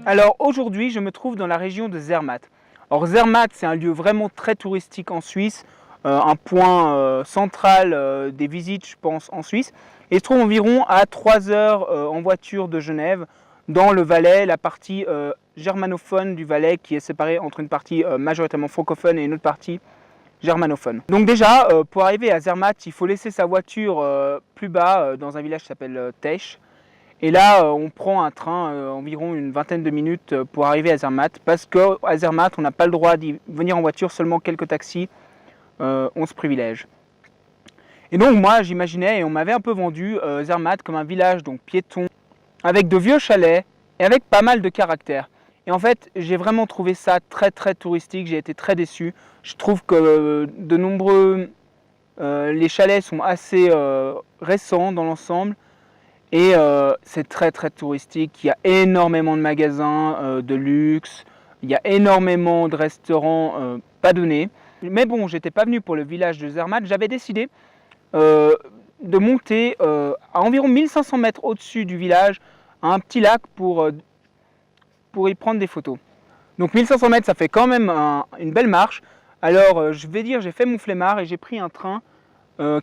Alors aujourd'hui, je me trouve dans la région de Zermatt. Alors Zermatt, c'est un lieu vraiment très touristique en Suisse, un point central des visites, je pense, en Suisse. Et il se trouve environ à 3 heures en voiture de Genève, dans le Valais, la partie germanophone du Valais qui est séparée entre une partie majoritairement francophone et une autre partie germanophone. Donc déjà, pour arriver à Zermatt, il faut laisser sa voiture plus bas, dans un village qui s'appelle Tesch. Et là, on prend un train environ une vingtaine de minutes pour arriver à Zermatt, parce qu'à Zermatt, on n'a pas le droit d'y venir en voiture, seulement quelques taxis ont ce privilège. Et donc moi, j'imaginais, et on m'avait un peu vendu Zermatt comme un village donc piéton, avec de vieux chalets et avec pas mal de caractère. Et en fait, j'ai vraiment trouvé ça très très touristique, j'ai été très déçu. Je trouve que de nombreux les chalets sont assez récents dans l'ensemble. Et c'est très très touristique, il y a énormément de magasins de luxe, il y a énormément de restaurants pas donnés. Mais bon, j'étais pas venu pour le village de Zermatt, j'avais décidé de monter à environ 1500 mètres au-dessus du village, à un petit lac pour y prendre des photos. Donc 1500 mètres, ça fait quand même une belle marche. Alors je vais dire, j'ai fait mon flemmard et j'ai pris un train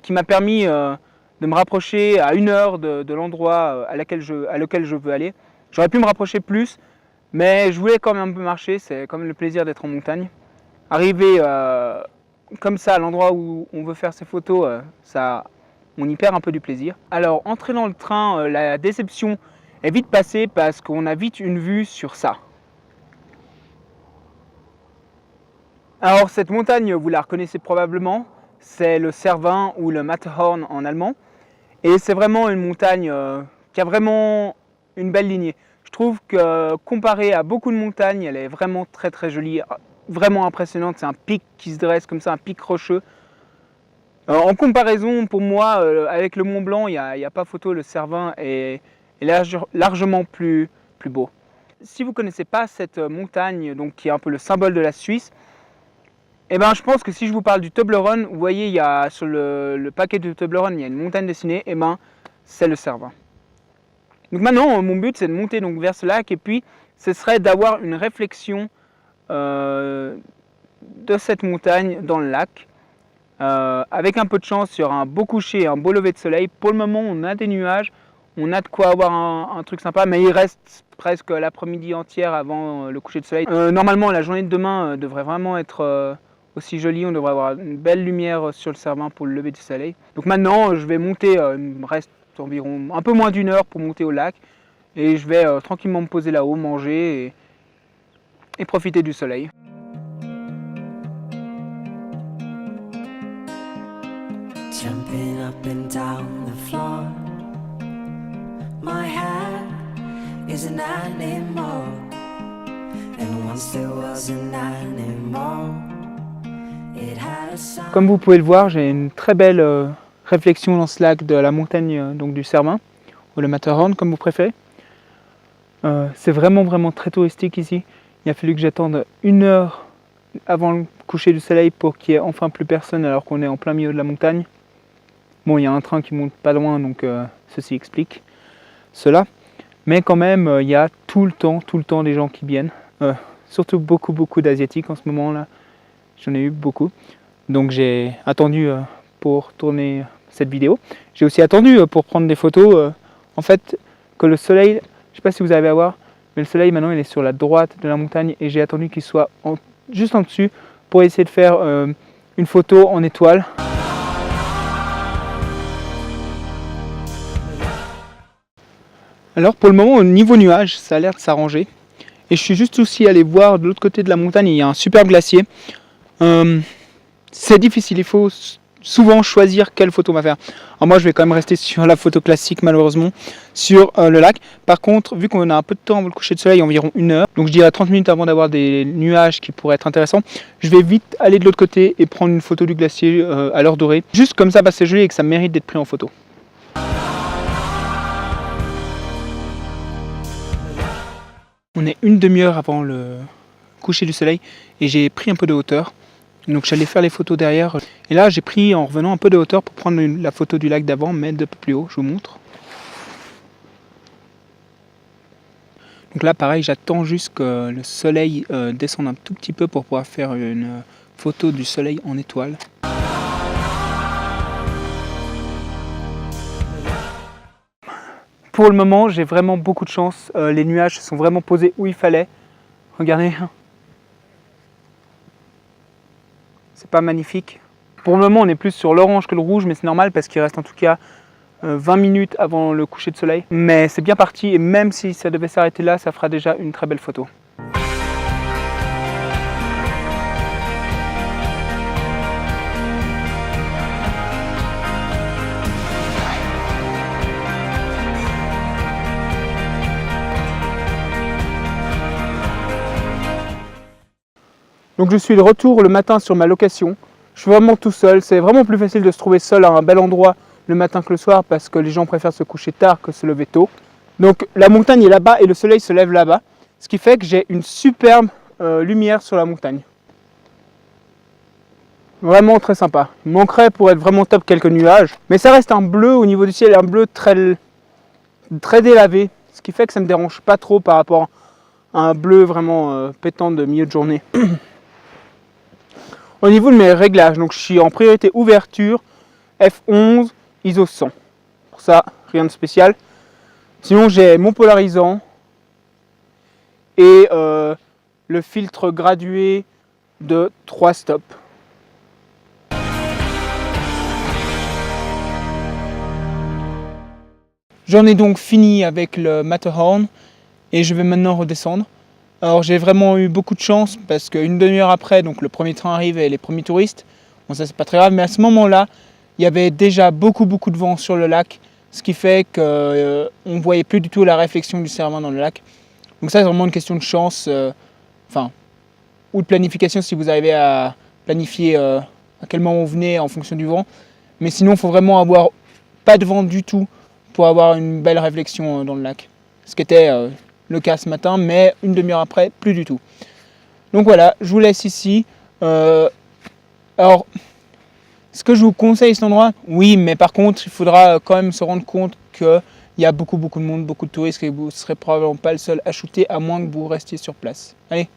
qui m'a permis de me rapprocher à 1 heure de l'endroit à lequel je veux aller. J'aurais pu me rapprocher plus, mais je voulais quand même un peu marcher, c'est quand même le plaisir d'être en montagne. Arriver comme ça à l'endroit où on veut faire ses photos, on y perd un peu du plaisir. Alors, entrer dans le train, la déception est vite passée parce qu'on a vite une vue sur ça. Alors, cette montagne, vous la reconnaissez probablement, c'est le Cervin ou le Matterhorn en allemand. Et c'est vraiment une montagne qui a vraiment une belle lignée. Je trouve que comparé à beaucoup de montagnes, elle est vraiment très très jolie, vraiment impressionnante. C'est un pic qui se dresse comme ça, un pic rocheux. En comparaison, pour moi, avec le Mont Blanc, il n'y a pas photo, le Cervin est largement plus beau. Si vous ne connaissez pas cette montagne, donc, qui est un peu le symbole de la Suisse, eh ben, je pense que si je vous parle du Toblerone, vous voyez, il y a sur le paquet de Toblerone, il y a une montagne dessinée, et ben, c'est le Cervin. Donc maintenant, mon but, c'est de monter donc vers ce lac, et puis ce serait d'avoir une réflexion de cette montagne dans le lac. Avec un peu de chance, il y aura un beau coucher et un beau lever de soleil. Pour le moment, on a des nuages, on a de quoi avoir un truc sympa, mais il reste presque l'après-midi entière avant le coucher de soleil. Normalement, la journée de demain devrait vraiment être aussi jolie, on devrait avoir une belle lumière sur le Cervin pour le lever du soleil. Donc maintenant, je vais monter, il me reste environ un peu moins d'1 heure pour monter au lac, et je vais tranquillement me poser là-haut, manger et profiter du soleil. Jumping up and down the floor, my head is an animal, and once there was an animal. Comme vous pouvez le voir, j'ai une très belle réflexion dans ce lac de la montagne donc du Cervin, ou le Matterhorn comme vous préférez. C'est vraiment très touristique ici. Il a fallu que j'attende 1 heure avant le coucher du soleil pour qu'il n'y ait enfin plus personne alors qu'on est en plein milieu de la montagne. Bon, il y a un train qui monte pas loin, donc ceci explique cela. Mais quand même, il y a tout le temps des gens qui viennent. Surtout beaucoup d'Asiatiques en ce moment-là. J'en ai eu beaucoup. Donc j'ai attendu pour tourner cette vidéo. J'ai aussi attendu pour prendre des photos. En fait, que le soleil, je ne sais pas si vous arrivez à voir, mais le soleil maintenant il est sur la droite de la montagne et j'ai attendu qu'il soit juste en dessus pour essayer de faire une photo en étoile. Alors pour le moment, au niveau nuage, ça a l'air de s'arranger. Et je suis juste aussi allé voir de l'autre côté de la montagne, il y a un superbe glacier. C'est difficile, il faut souvent choisir quelle photo on va faire. Alors moi je vais quand même rester sur la photo classique malheureusement, sur le lac. Par contre, vu qu'on a un peu de temps avant le coucher de soleil, environ 1 heure, donc je dirais 30 minutes avant d'avoir des nuages qui pourraient être intéressants, je vais vite aller de l'autre côté et prendre une photo du glacier à l'heure dorée. Juste comme ça, c'est joli et que ça mérite d'être pris en photo. On est une demi-heure avant le coucher du soleil et j'ai pris un peu de hauteur. Donc j'allais faire les photos derrière. Et là j'ai pris en revenant un peu de hauteur pour prendre la photo du lac d'avant, mais de peu plus haut, je vous montre. Donc là pareil, j'attends juste que le soleil descende un tout petit peu pour pouvoir faire une photo du soleil en étoile. Pour le moment, j'ai vraiment beaucoup de chance. Les nuages se sont vraiment posés où il fallait. Regardez. C'est pas magnifique. Pour le moment, on est plus sur l'orange que le rouge, mais c'est normal parce qu'il reste en tout cas 20 minutes avant le coucher de soleil. Mais c'est bien parti et même si ça devait s'arrêter là, ça fera déjà une très belle photo. Donc je suis de retour le matin sur ma location. Je suis vraiment tout seul. C'est vraiment plus facile de se trouver seul à un bel endroit le matin que le soir parce que les gens préfèrent se coucher tard que se lever tôt. Donc la montagne est là-bas et le soleil se lève là-bas. Ce qui fait que j'ai une superbe lumière sur la montagne. Vraiment très sympa. Il manquerait pour être vraiment top quelques nuages. Mais ça reste un bleu au niveau du ciel, un bleu très délavé. Ce qui fait que ça ne me dérange pas trop par rapport à un bleu vraiment pétant de milieu de journée. Au niveau de mes réglages, donc je suis en priorité ouverture, f11, ISO 100. Pour ça, rien de spécial. Sinon, j'ai mon polarisant et le filtre gradué de 3 stops. J'en ai donc fini avec le Matterhorn et je vais maintenant redescendre. Alors j'ai vraiment eu beaucoup de chance parce qu'une demi-heure après, donc le premier train arrive et les premiers touristes. Bon ça c'est pas très grave, mais à ce moment-là, il y avait déjà beaucoup de vent sur le lac, ce qui fait qu'on ne voyait plus du tout la réflexion du Cervin dans le lac. Donc ça c'est vraiment une question de chance, ou de planification si vous arrivez à planifier à quel moment vous venez en fonction du vent. Mais sinon il faut vraiment avoir pas de vent du tout pour avoir une belle réflexion dans le lac. Ce qui était le cas ce matin, mais une demi-heure après, plus du tout. Donc voilà, je vous laisse ici. Alors, est-ce que je vous conseille cet endroit? Oui, mais par contre, il faudra quand même se rendre compte qu'il y a beaucoup de monde, beaucoup de touristes, et vous ne serez probablement pas le seul à shooter, à moins que vous restiez sur place. Allez,